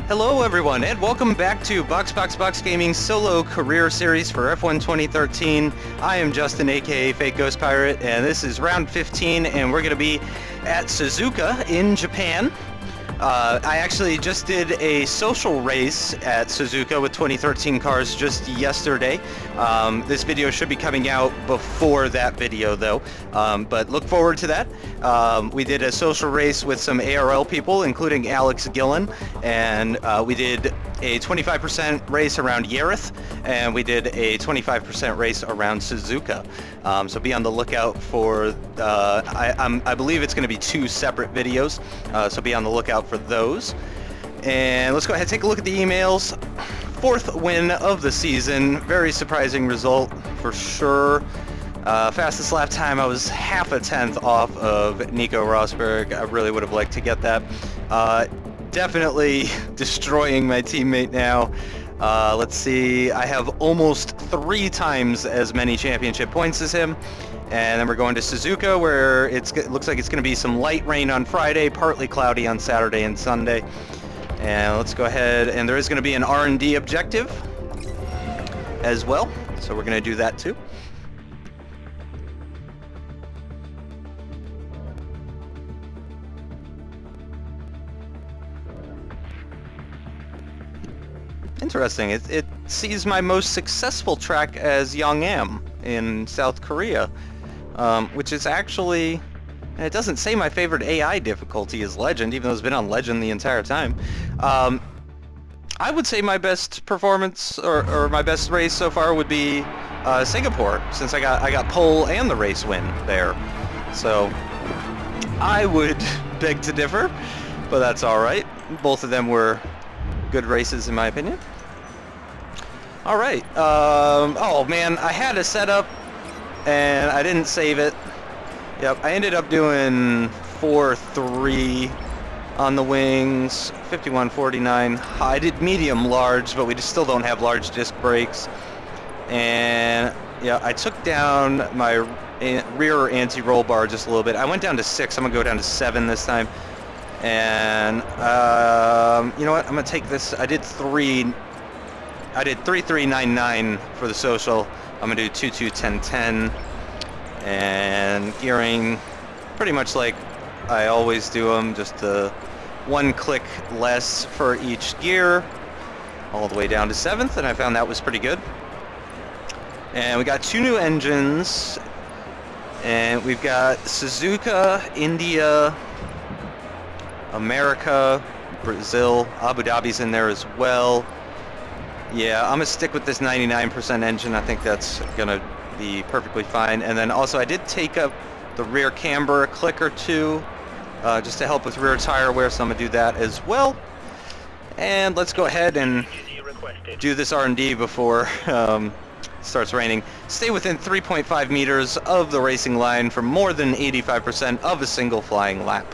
Hello everyone, and welcome back to Box Gaming's solo career series for F1 2013. I am Justin, aka Fake Ghost Pirate, and this is round 15, and we're going to be at Suzuka in Japan. I actually just did a social race at Suzuka with 2013 cars just yesterday. This video should be coming out before that video though, but look forward to that. We did a social race with some ARL people, including Alex Gillen, and we did a 25% race around Yareth, and we did a 25% race around Suzuka. So be on the lookout for, I believe it's going to be two separate videos, so be on the lookout for those. And let's go ahead and take a look at the emails. Fourth win of the season, very surprising result for sure. Fastest lap time, I was half a tenth off of Nico Rosberg. I really would have liked to get that. Definitely destroying my teammate now. Let's see, I have almost 3 times as many championship points as him. And then we're going to Suzuka, where it looks like it's going to be some light rain on Friday, partly cloudy on Saturday and Sunday. And let's go ahead, and there is going to be an R&D objective as well, so we're going to do that too. Interesting. It sees my most successful track as Yongam in South Korea, which is actually, and it doesn't say my favorite AI difficulty is Legend, even though it's been on Legend the entire time. I would say my best performance or my best race so far would be Singapore, since I got pole and the race win there. So I would beg to differ, but that's all right. Both of them were good races in my opinion. All right. Oh man, I had a setup and I didn't save it. Yep, I ended up doing 4.3 on the wings, 51.49. I did medium large, but we just still don't have large disc brakes. And yeah, I took down my rear anti-roll bar just a little bit. I went down to 6. I'm gonna go down to 7 this time. And you know what? I'm gonna take this. I did 3.399 for the social. I'm gonna do 2.2.10.10, and gearing pretty much like I always do them, just 1 click less for each gear, all the way down to 7th, and I found that was pretty good. And we got 2 new engines, and we've got Suzuka, India, America, Brazil, Abu Dhabi's in there as well. Yeah, I'm gonna stick with this 99% engine. I think that's gonna be perfectly fine. And then also I did take up the rear camber a click or 2 just to help with rear tire wear, so I'm gonna do that as well. And let's go ahead and do this R&D before it starts raining. Stay within 3.5 meters of the racing line for more than 85% of a single flying lap.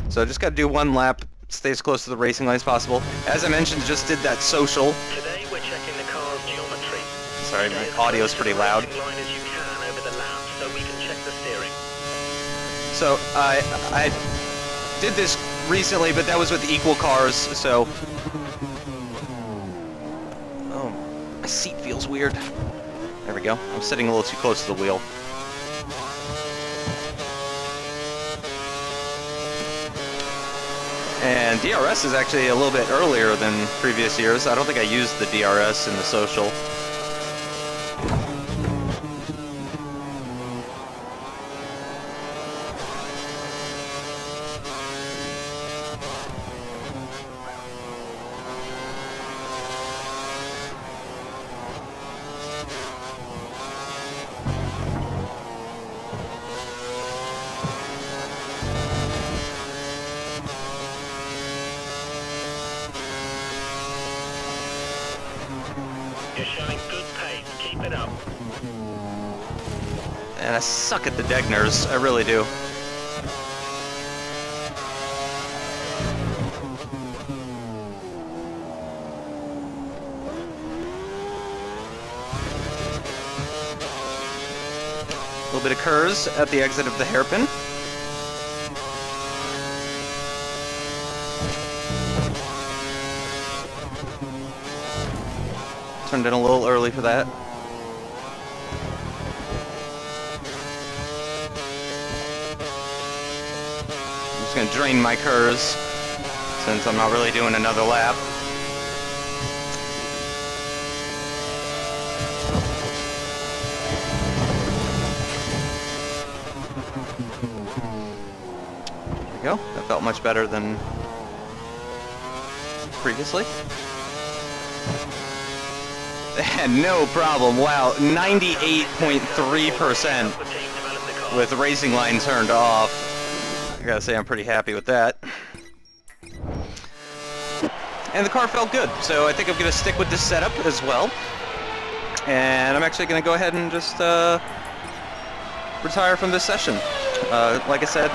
So just got to do 1 lap, stay as close to the racing line as possible. As I mentioned, just did that social. Today we're checking the car's geometry. Sorry, my audio's pretty loud. Line as you can over the lap, so we can check the steering. So I did this recently, but that was with equal cars, so... Oh, my seat feels weird. There we go. I'm sitting a little too close to the wheel. And DRS is actually a little bit earlier than previous years. I don't think I used the DRS in the social. You're showing good pace. Keep it up. And I suck at the Degners. I really do. A little bit of curves at the exit of the hairpin. Turned in a little early for that. I'm just going to drain my curves since I'm not really doing another lap. There we go. That felt much better than previously. No problem. Wow, 98.3% with racing line turned off. I gotta say I'm pretty happy with that. And the car felt good, so I think I'm gonna stick with this setup as well. And I'm actually gonna go ahead and just retire from this session. Like I said,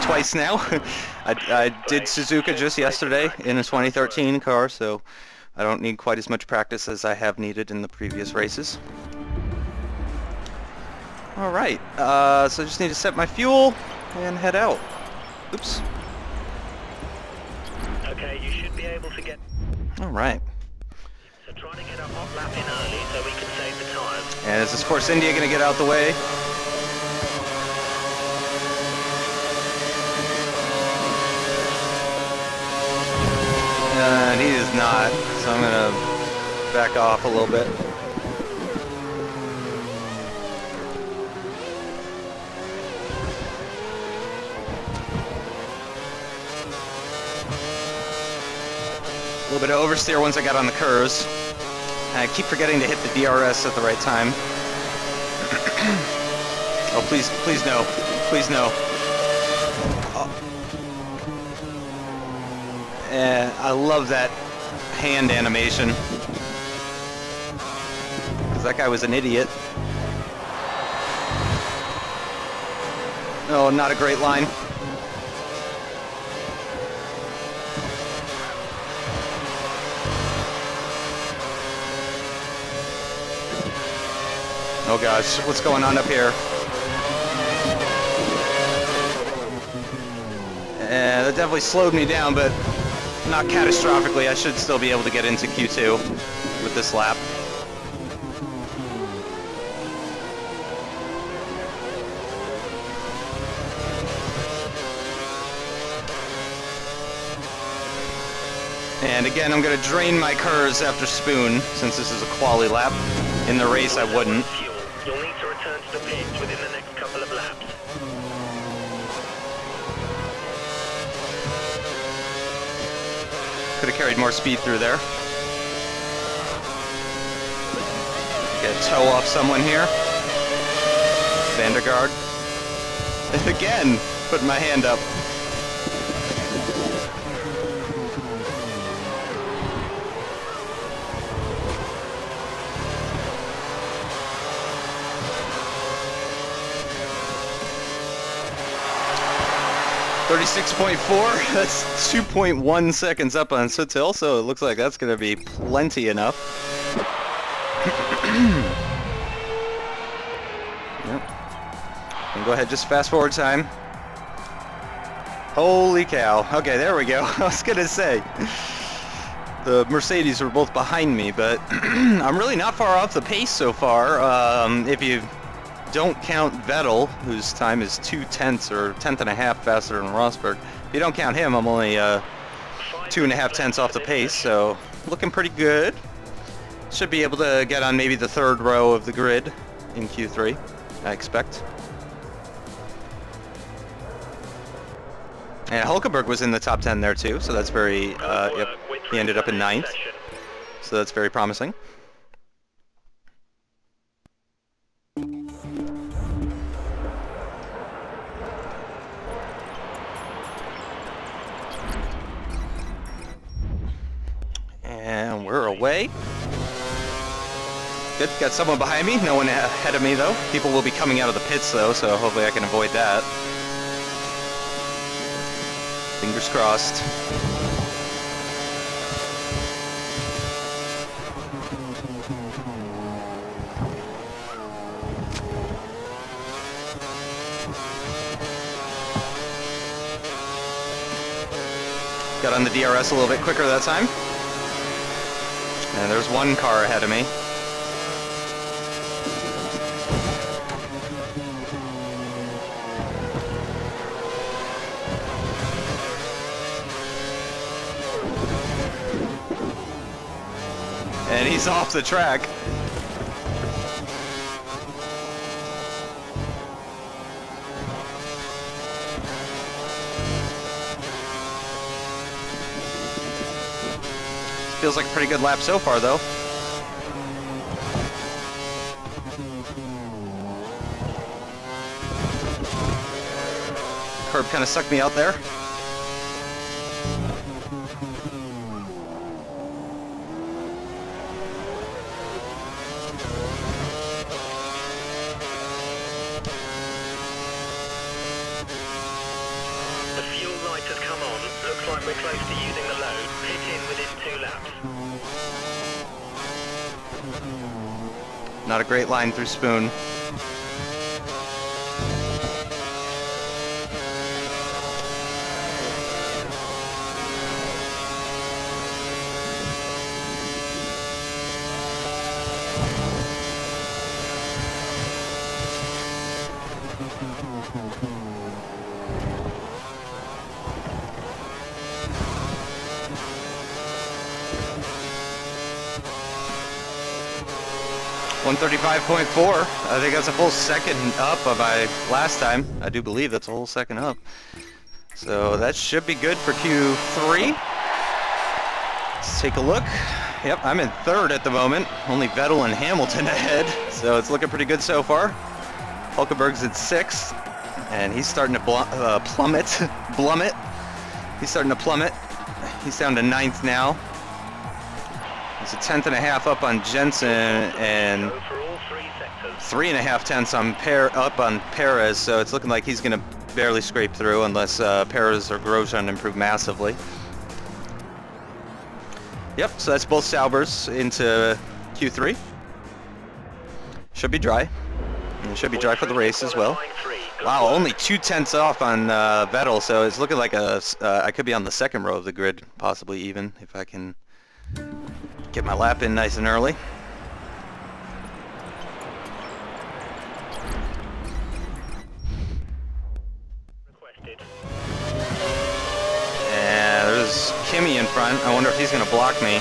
twice now. I did Suzuka just yesterday in a 2013 car, so I don't need quite as much practice as I have needed in the previous races. Alright, so I just need to set my fuel and head out. Oops. Okay, you should be able to get... Alright. So try to get a hot lap in early so we can save the time. And is this Force India going to get out the way? He is not, so I'm going to back off a little bit. A little bit of oversteer once I got on the curves. I keep forgetting to hit the DRS at the right time. Oh, please, please no. Please no. Oh. I love that hand animation. Because that guy was an idiot. Oh, not a great line. Oh gosh, what's going on up here? That definitely slowed me down, but not catastrophically. I should still be able to get into Q2 with this lap. And again, I'm going to drain my curves after spoon, since this is a quali lap. In the race, I wouldn't. You'll need to return to the pits within the next couple of laps. Could have carried more speed through there. Get a toe off someone here. Vandergaard. Again, putting my hand up. .4, that's 2.1 seconds up on Sutil, so it looks like that's going to be plenty enough. Yep. And go ahead, just fast forward time. Holy cow. Okay, there we go. I was going to say, the Mercedes were both behind me, but I'm really not far off the pace so far. If you don't count Vettel, whose time is 0.2 or 1/10.5 faster than Rosberg. If you don't count him, I'm only 2.5 tenths off the pace, so looking pretty good. Should be able to get on maybe the third row of the grid in Q3, I expect. And Hulkenberg was in the top 10 there too, so that's very, yep, he ended up in 9th, so that's very promising. And we're away. Good, got someone behind me, no one ahead of me though. People will be coming out of the pits though, so hopefully I can avoid that. Fingers crossed. Got on the DRS a little bit quicker that time. And there's one car ahead of me. And he's off the track. Feels like a pretty good lap so far, though. Curb kind of sucked me out there. Has come on. Looks like we're close to using the load. Pit in within 2 laps. Not a great line through Spoon. .135.4. I think that's a full second up of my last time. I do believe that's a whole second up. So that should be good for Q3. Let's take a look. Yep, I'm in third at the moment. Only Vettel and Hamilton ahead. So it's looking pretty good so far. Hulkenberg's at sixth. And he's starting to plummet. He's starting to plummet. He's down to ninth now. It's a 10.5 up on Jensen and 3.5 tenths on up on Perez, so it's looking like he's going to barely scrape through unless Perez or Grosjean improve massively. Yep, so that's both Saubers into Q3. Should be dry. And it should be dry for the race as well. Wow, only 2 tenths off on Vettel, so it's looking like I could be on the second row of the grid, possibly even, if I can get my lap in nice and early. And there's Kimi in front. I wonder if he's going to block me.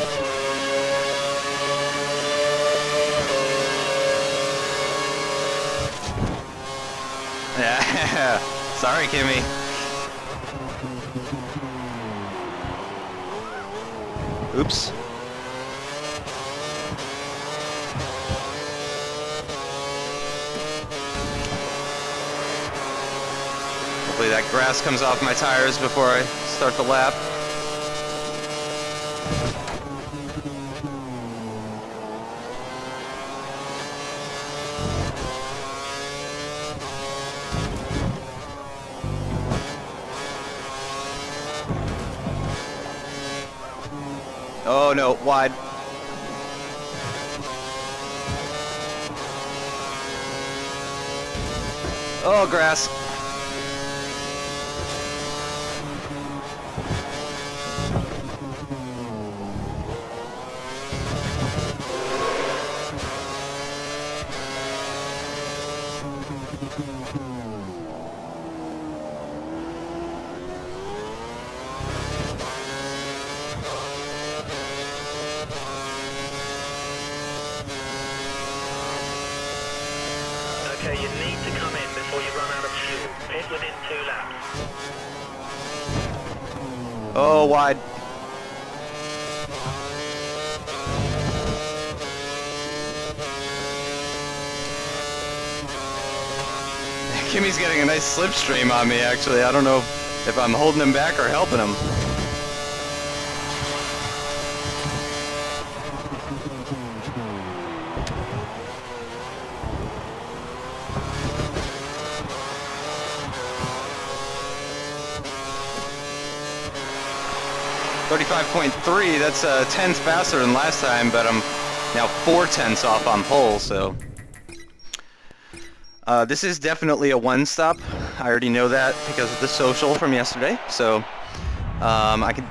Yeah, sorry, Kimi. Oops. Hopefully that grass comes off my tires before I start the lap. Oh no, wide. Oh, grass. Okay, you need to come in before you run out of fuel. Pit within 2 laps. Oh, wide. Kimi's getting a nice slipstream on me, actually. I don't know if I'm holding him back or helping him. .35.3, that's a tenth faster than last time, but I'm now 4 tenths off on pole, so... this is definitely a one-stop. I already know that because of the social from yesterday, so I could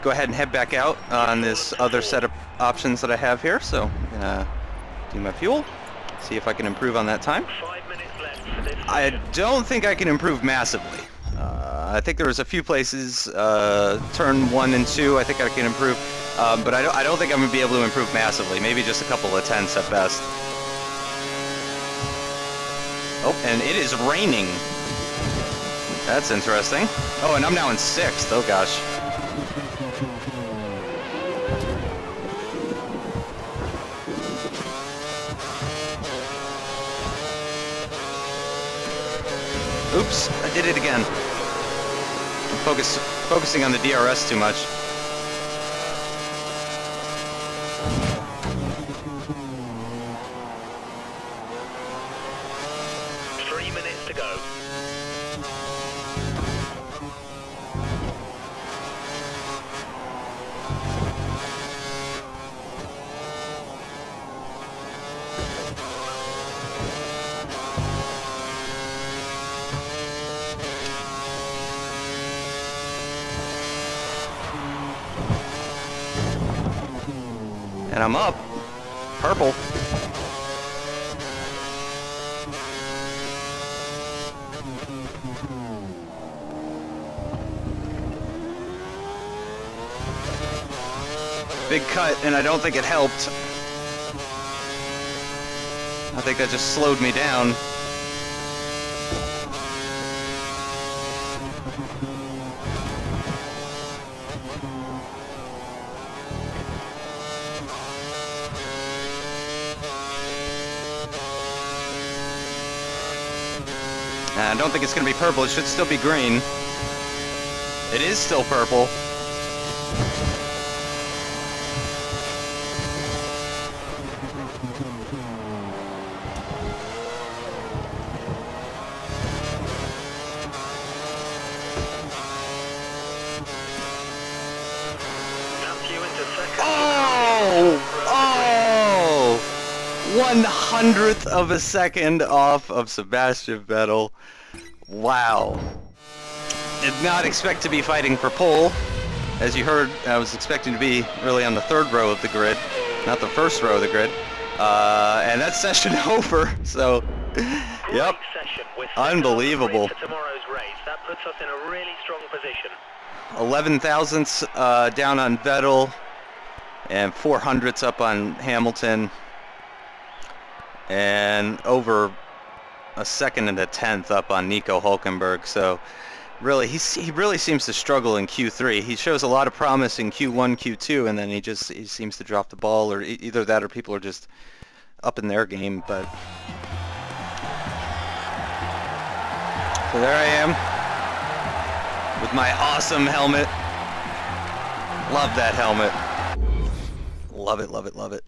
go ahead and head back out on this other set of options that I have here. So I'm gonna do my fuel, see if I can improve on that time. 5 minutes left for this I session. don't think I can improve massively. I think there was a few places, turn 1 and 2, I think I can improve, but I don't think I'm gonna be able to improve massively. Maybe just a couple of tenths at best. Oh, and it is raining. That's interesting. Oh, and I'm now in 6th. Oh gosh. Oops, I did it again. I'm focusing on the DRS too much. To go. And I'm up. Purple. Big cut, and I don't think it helped. I think that just slowed me down. I don't think it's going to be purple. It should still be green. It is still purple. Oh! 1/100th of a second off of Sebastian Vettel. Wow. Did not expect to be fighting for pole. As you heard, I was expecting to be really on the 3rd row of the grid, not the 1st row of the grid. And that's session over, so, yep, unbelievable. For tomorrow's race. That puts us in a really strong position. 11 thousandths down on Vettel, and 400ths up on Hamilton, and over a 2nd and a 10th up on Nico Hülkenberg. So really, he really seems to struggle in Q3. He shows a lot of promise in Q1, Q2, and then he seems to drop the ball, or either that or people are just up in their game. But so there I am with my awesome helmet. Love that helmet. Love it, love it, love it.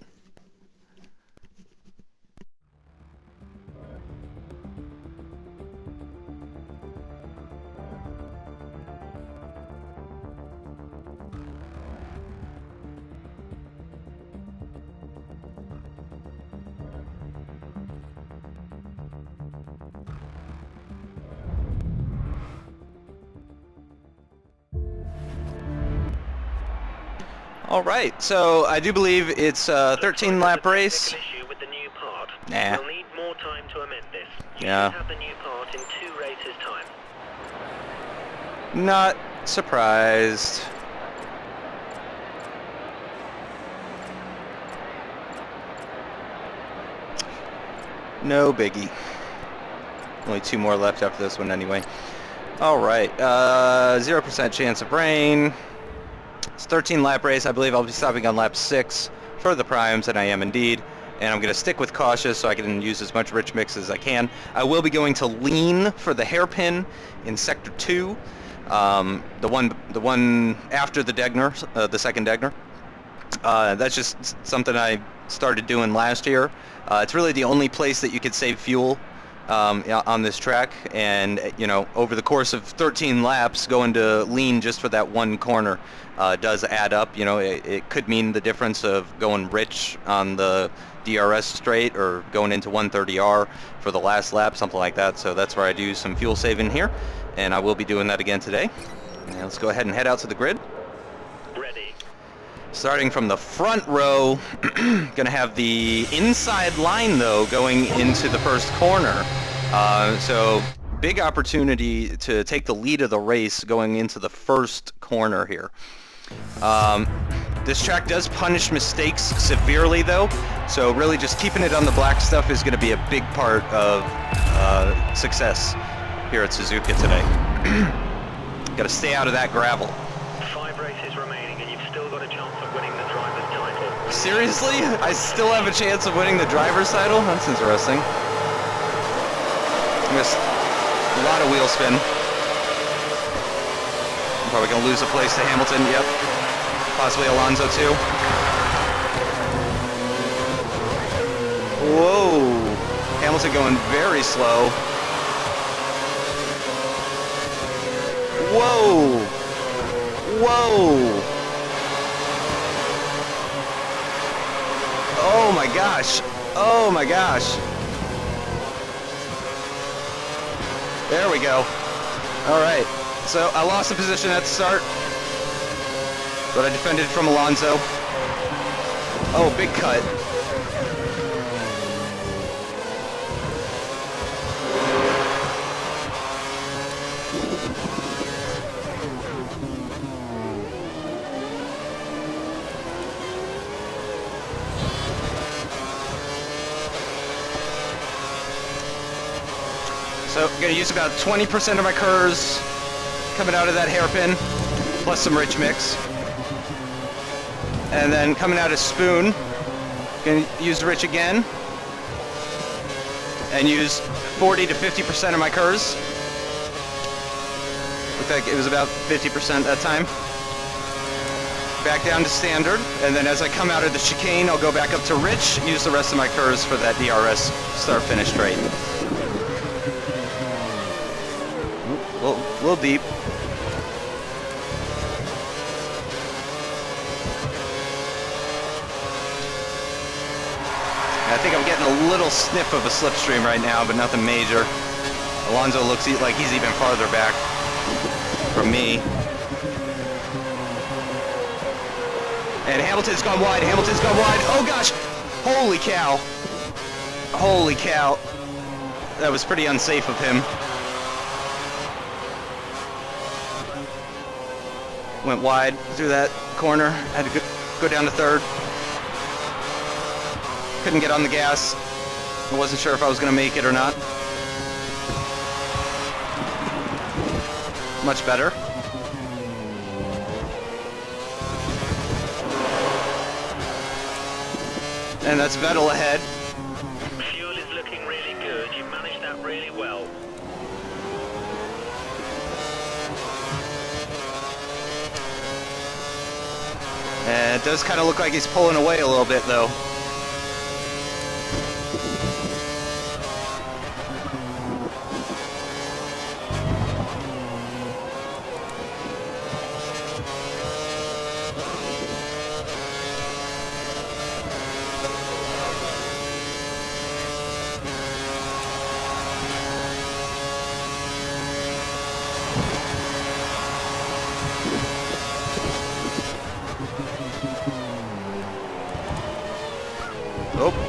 All right, so I do believe it's a 13-lap race. With the new part. Nah. We'll need more time to amend this. You Yeah. should have the new part in 2 races' time. Not surprised. No biggie. Only 2 more left after this one anyway. All right, 0% chance of rain. It's a 13-lap race. I believe I'll be stopping on lap 6 for the primes, and I am indeed. And I'm going to stick with cautious so I can use as much rich mix as I can. I will be going to lean for the hairpin in sector 2, the one after the Degner, the second Degner. That's just something I started doing last year. It's really the only place that you could save fuel on this track, and you know, over the course of 13 laps, going to lean just for that one corner does add up. You know, it could mean the difference of going rich on the DRS straight or going into 130R for the last lap, something like that. So that's where I do some fuel saving here, and I will be doing that again today. And let's go ahead and head out to the grid. Starting from the front row, gonna have the inside line though going into the first corner. So big opportunity to take the lead of the race going into the first corner here. This track does punish mistakes severely though, so really just keeping it on the black stuff is gonna be a big part of success here at Suzuka today. Gotta stay out of that gravel. 5 races remaining and you've still got a chance of winning the driver's title. Seriously? I still have a chance of winning the driver's title? That's interesting. Missed a lot of wheel spin. I'm probably going to lose a place to Hamilton, yep. Possibly Alonso too. Whoa! Hamilton going very slow. Whoa! Whoa! Oh my gosh! Oh my gosh! There we go. Alright, so I lost the position at the start, but I defended from Alonso. Oh, big cut. So I'm going to use about 20% of my curves coming out of that hairpin, plus some rich mix. And then coming out of spoon, going to use rich again, and use 40 to 50% of my curves. Looked like it was about 50% that time. Back down to standard, and then as I come out of the chicane, I'll go back up to rich, use the rest of my curves for that DRS start-finish straight. A little deep. I think I'm getting a little sniff of a slipstream right now, but nothing major. Alonso looks like he's even farther back from me. And Hamilton's gone wide. Hamilton's gone wide. Oh gosh! Holy cow! Holy cow! That was pretty unsafe of him. Went wide through that corner. Had to go down to third. Couldn't get on the gas. I wasn't sure if I was going to make it or not. Much better. And that's Vettel ahead. Fuel is looking really good. You've managed that really well. And it does kind of look like he's pulling away a little bit though.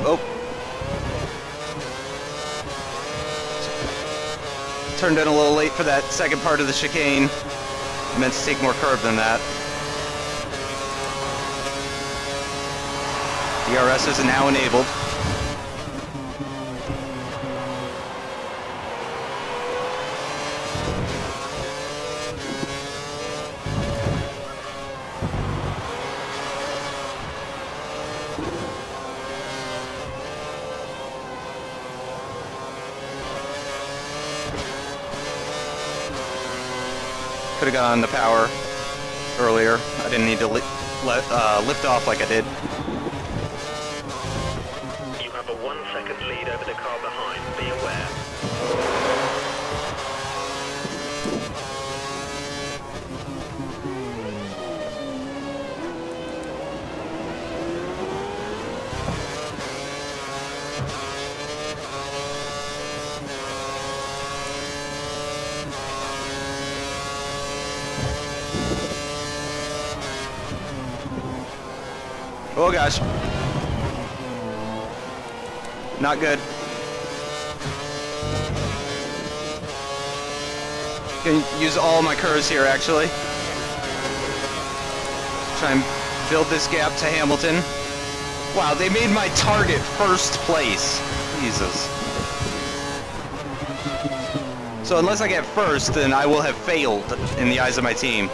Oh. Turned in a little late for that second part of the chicane. I meant to take more curve than that. DRS is now enabled. Could have gone the power earlier. I didn't need to lift off like I did. You have a 1 second lead over the car behind. Be aware. Oh gosh. Not good. Can use all my curves here, actually. Try and build this gap to Hamilton. Wow, they made my target first place. Jesus. So unless I get first, then I will have failed in the eyes of my team.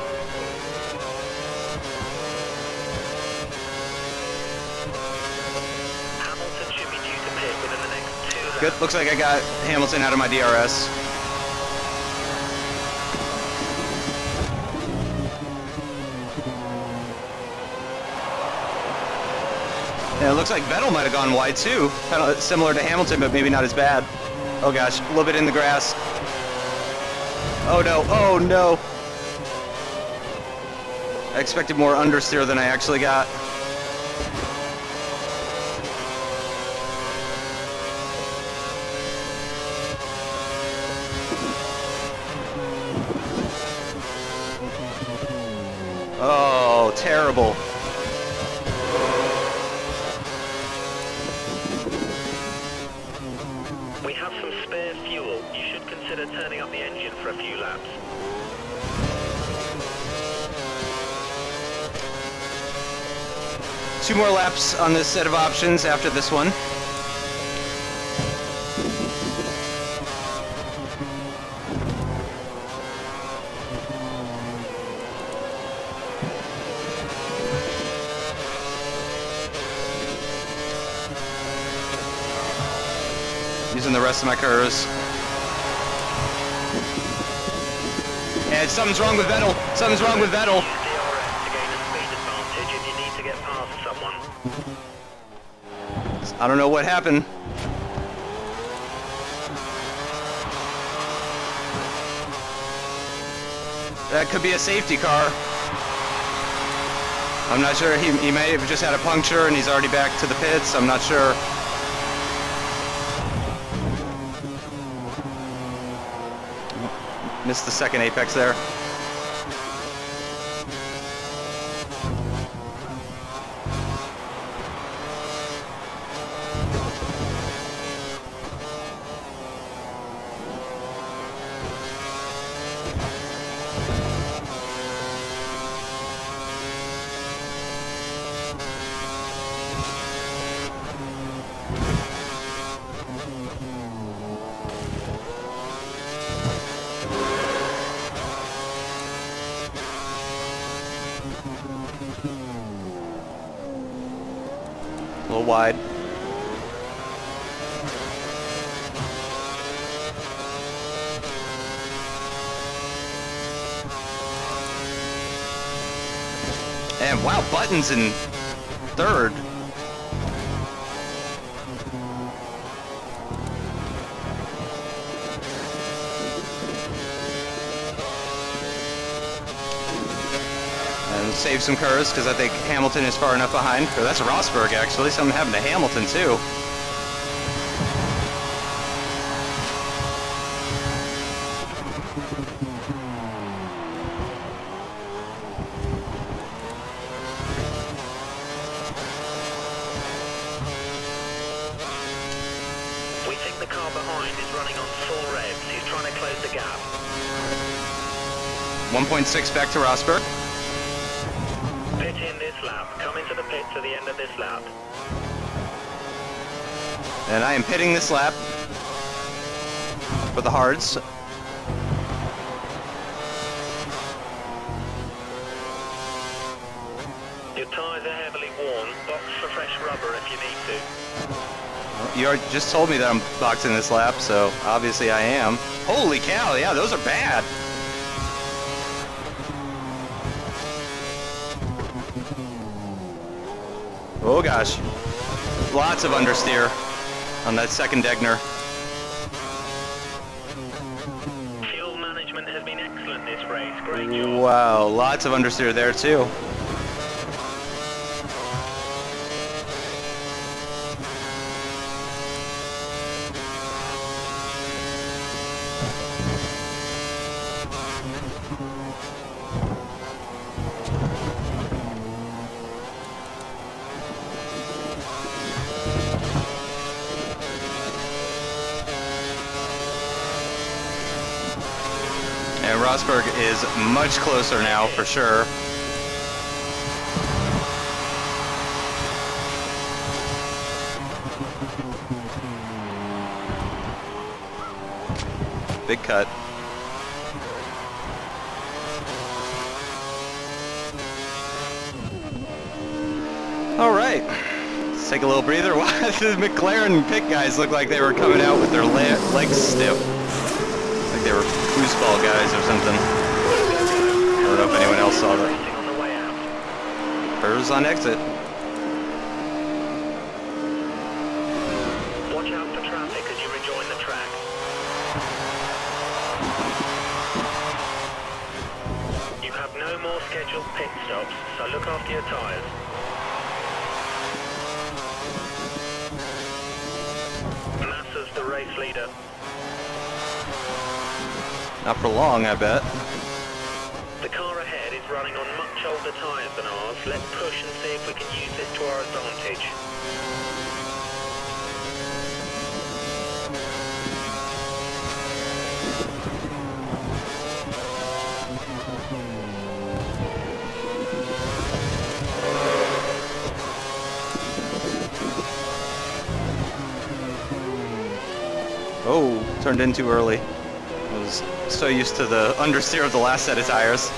Hamilton should be due to pit within the next 2 laps. Good, looks like I got Hamilton out of my DRS. And it looks like Vettel might have gone wide too. Kind of similar to Hamilton, but maybe not as bad. Oh gosh, a little bit in the grass. Oh no, oh no. I expected more understeer than I actually got. Oh, terrible. We have some spare fuel. You should consider turning up the engine for a few laps. Two more laps on this set of options after this one. Using the rest of my curves. And something's wrong with Vettel. Something's wrong with Vettel. Use DRS to gain a speed advantage if you need to get past someone. I don't know what happened. That could be a safety car. I'm not sure. He may have just had a puncture and he's already back to the pits. I'm not sure. Missed the second apex there. A little wide. And wow, Button's in third. And save some curves because I think Hamilton is far enough behind. Or that's Rosberg actually. Something happened to Hamilton too. We think the car behind is running on full revs. He's trying to close the gap. 1.6 back to Rosberg. Pit in this lap. Come into the pits at the end of this lap. And I am pitting this lap for the hards. Your tyres are heavily worn. Box for fresh rubber if you need to. You already just told me that I'm boxing this lap, so obviously I am. Holy cow, yeah, those are bad. Oh gosh. Lots of understeer on that second Degner. Fuel management has been excellent this race. Great job. Wow, lots of understeer there too. Rosberg is much closer now, for sure. Big cut. All right, let's take a little breather. The McLaren pit guys look like they were coming out with their legs stiff. Like they were foosball guys or something. I don't know if anyone else saw that. Hers on exit. Watch out for traffic as you rejoin the track. You have no more scheduled pit stops, so look after your tyres. Massa's the race leader. Not for long, I bet. The car ahead is running on much older tyres than ours. Let's push and see if we can use this to our advantage. Oh, turned in too early. I was so used to the understeer of the last set of tires.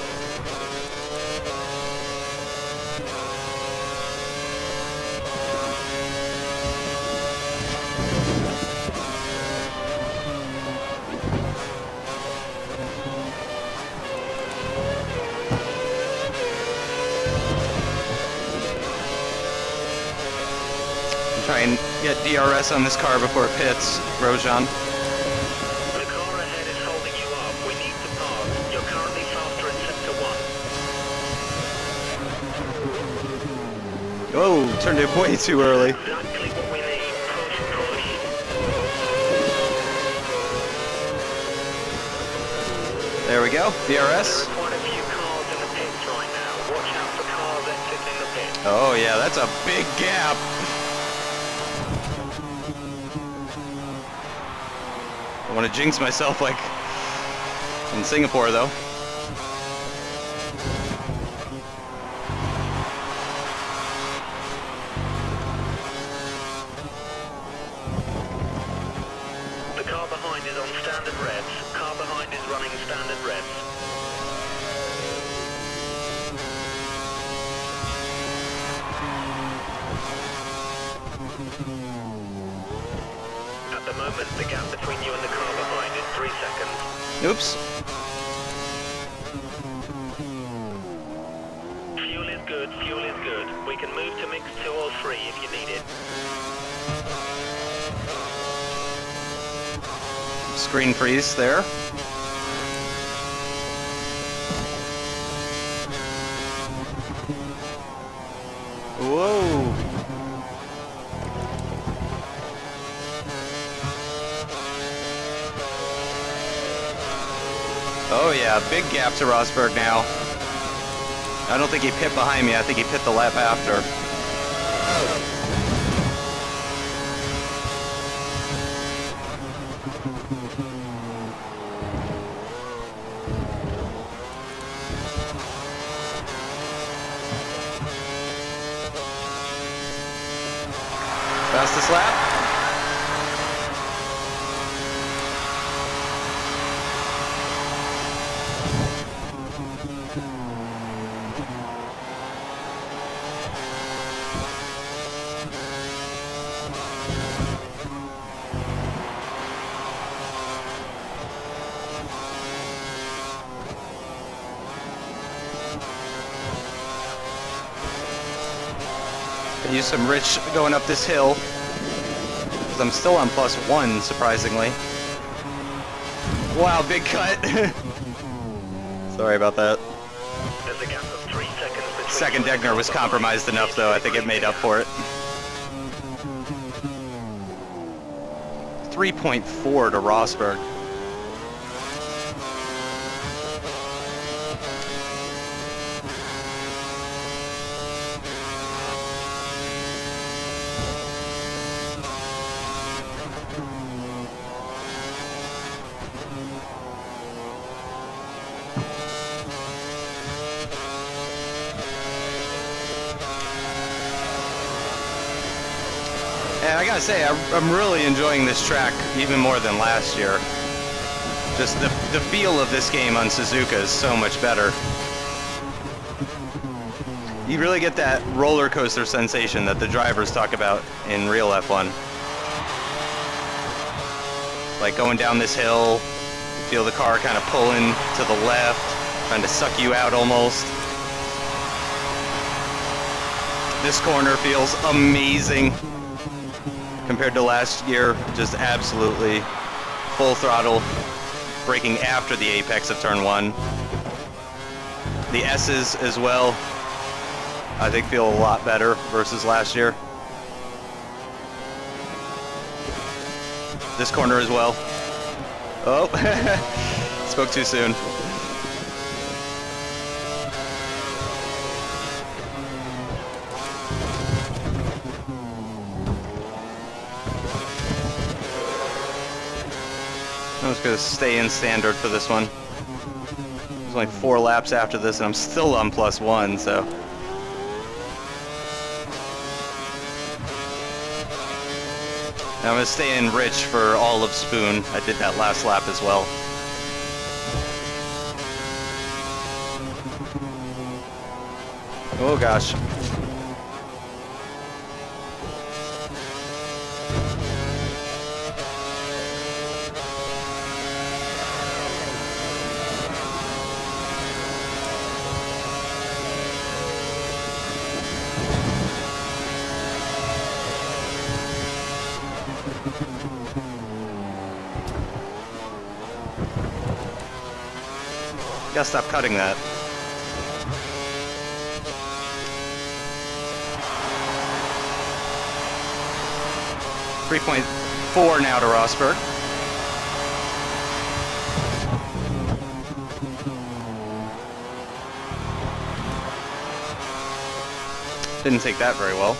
Try and get DRS on this car before it pits, Grosjean. The car ahead is holding you up. We need to pass. You're currently faster in sector 1. Oh, turned it way too early. Exactly what we need. Push, push. There we go, There DRS. are quite a few cars in the pits right now. Watch out for cars exiting the pit. Oh yeah, that's a big gap. I want to jinx myself like in Singapore though. The car behind is on standard revs. Car behind is running standard revs. At the moment, the gap between you and the car behind is 3 seconds. Oops. Fuel is good, fuel is good. We can move to mix 2 or 3 if you need it. Screen freeze there. Whoa. Oh yeah, big gap to Rosberg now. I don't think he pit behind me, I think he pit the lap after. Fastest lap. Could use some rich going up this hill. Because I'm still on +1, surprisingly. Wow, big cut. Sorry about that. There's a gap of 3 seconds between Second you and the Degner car was behind. compromised enough, though. I think it made up for it. 3.4 to Rosberg. And I gotta say, I'm really enjoying this track even more than last year. Just the feel of this game on Suzuka is so much better. You really get that roller coaster sensation that the drivers talk about in real F1. Like going down this hill, you feel the car kind of pulling to the left, trying to suck you out almost. This corner feels amazing compared to last year, just absolutely full throttle, braking after the apex of turn 1. The S's as well, I think feel a lot better versus last year. This corner as well. Oh, spoke too soon. I'm just going to stay in standard for this one. There's only 4 laps after this, and I'm still on +1, so. And I'm going to stay in rich for all of Spoon. I did that last lap as well. Oh gosh. Gotta stop cutting that. .4 now to Rosberg. Didn't take that very well.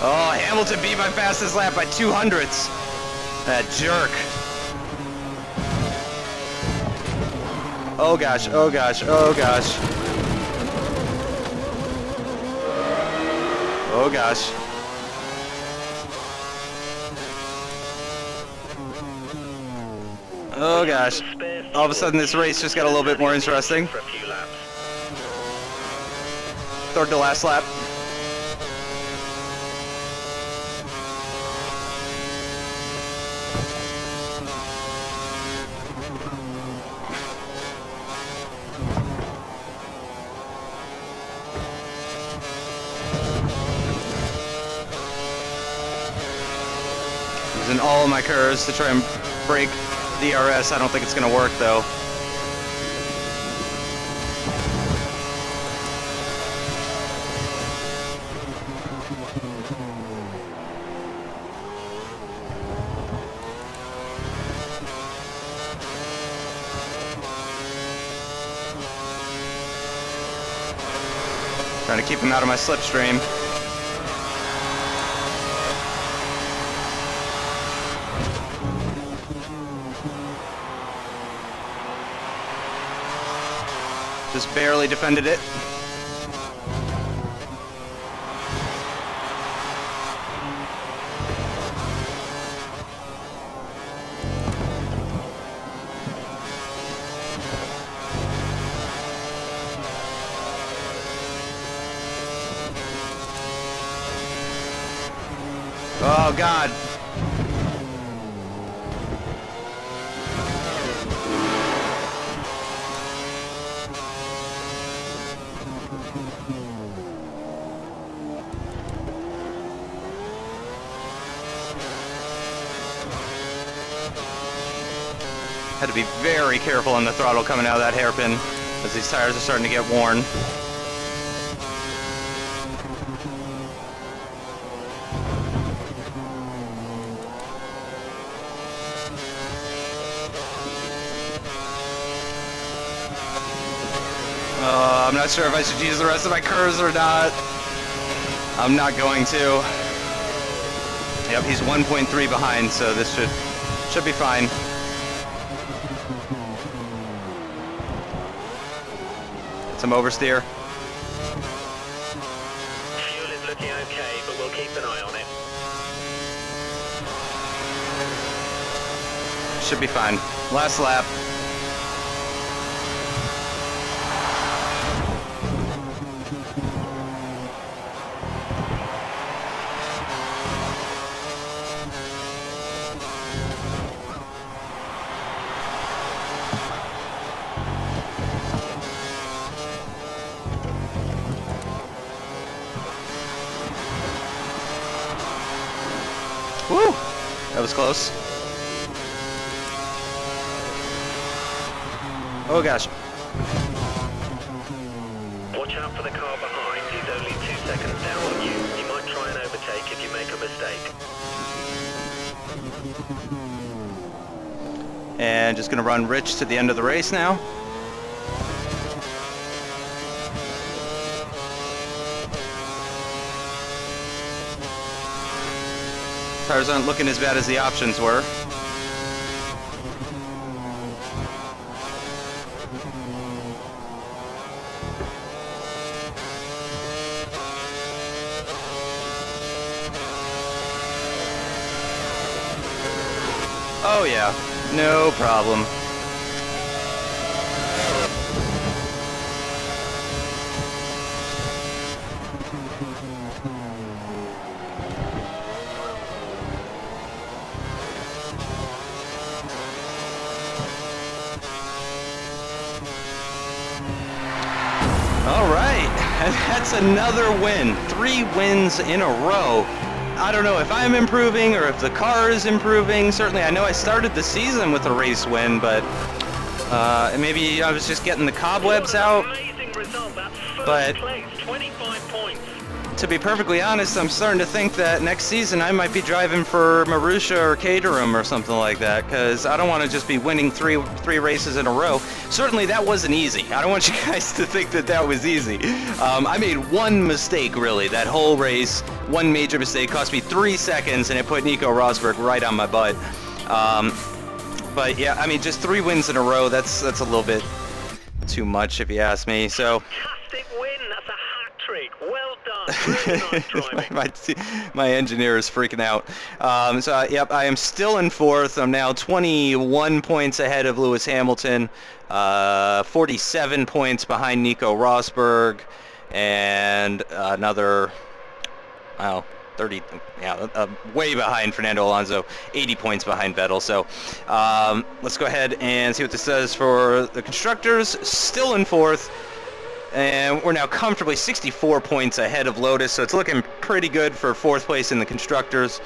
Oh, Hamilton beat my fastest lap by 200ths. That jerk. Oh gosh, oh gosh, oh gosh. Oh gosh. Oh gosh. All of a sudden this race just got a little bit more interesting. Third to last lap. Using all of my curves to try and break DRS. I don't think it's going to work though. Trying to keep him out of my slipstream. Just barely defended it. Oh God. Had to be very careful on the throttle coming out of that hairpin as these tires are starting to get worn. I'm not sure if I should use the rest of my curves or not. I'm not going to. Yep, he's 1.3 behind, so this should be fine. Some oversteer. Fuel is looking okay, but we'll keep an eye on it. Should be fine. Last lap. Woo! That was close. Oh gosh. Watch out for the car behind. He's only 2 seconds down on you. You might try and overtake if you make a mistake. And just gonna run Rich to the end of the race now. Tires aren't looking as bad as the options were. Oh yeah, no problem. All right, that's another win. 3 wins in a row. I don't know if I'm improving or if the car is improving. Certainly, I know I started the season with a race win, but maybe I was just getting the cobwebs out. Amazing result. That's first But place, 25 points. to be perfectly honest, I'm starting to think that next season I might be driving for Marussia or Caterham or something like that, because I don't want to just be winning three races in a row. Certainly that wasn't easy. I don't want you guys to think that that was easy. I made one mistake, really, that whole race. One major mistake, cost me 3 seconds, and it put Nico Rosberg right on my butt. But yeah, I mean, just 3 wins in a row, that's a little bit too much if you ask me. So Fantastic win. That's a hat trick. Well done. Really nice driving. my engineer is freaking out. Yep, I am still in 4th. I'm now 21 points ahead of Lewis Hamilton, 47 points behind Nico Rosberg, and another, 30, way behind Fernando Alonso, 80 points behind Vettel. So let's go ahead and see what this says for the constructors. Still in 4th. And we're now comfortably 64 points ahead of Lotus, so it's looking pretty good for 4th place in the constructors.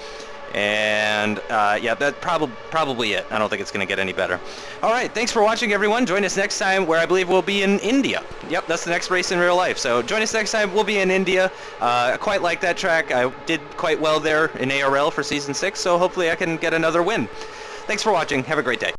And yeah, that's probably it. I don't think it's going to get any better. All right, thanks for watching, everyone. Join us next time, where I believe we'll be in India. Yep, that's the next race in real life. So join us next time. We'll be in India. I quite like that track. I did quite well there in ARL for Season 6, so hopefully I can get another win. Thanks for watching. Have a great day.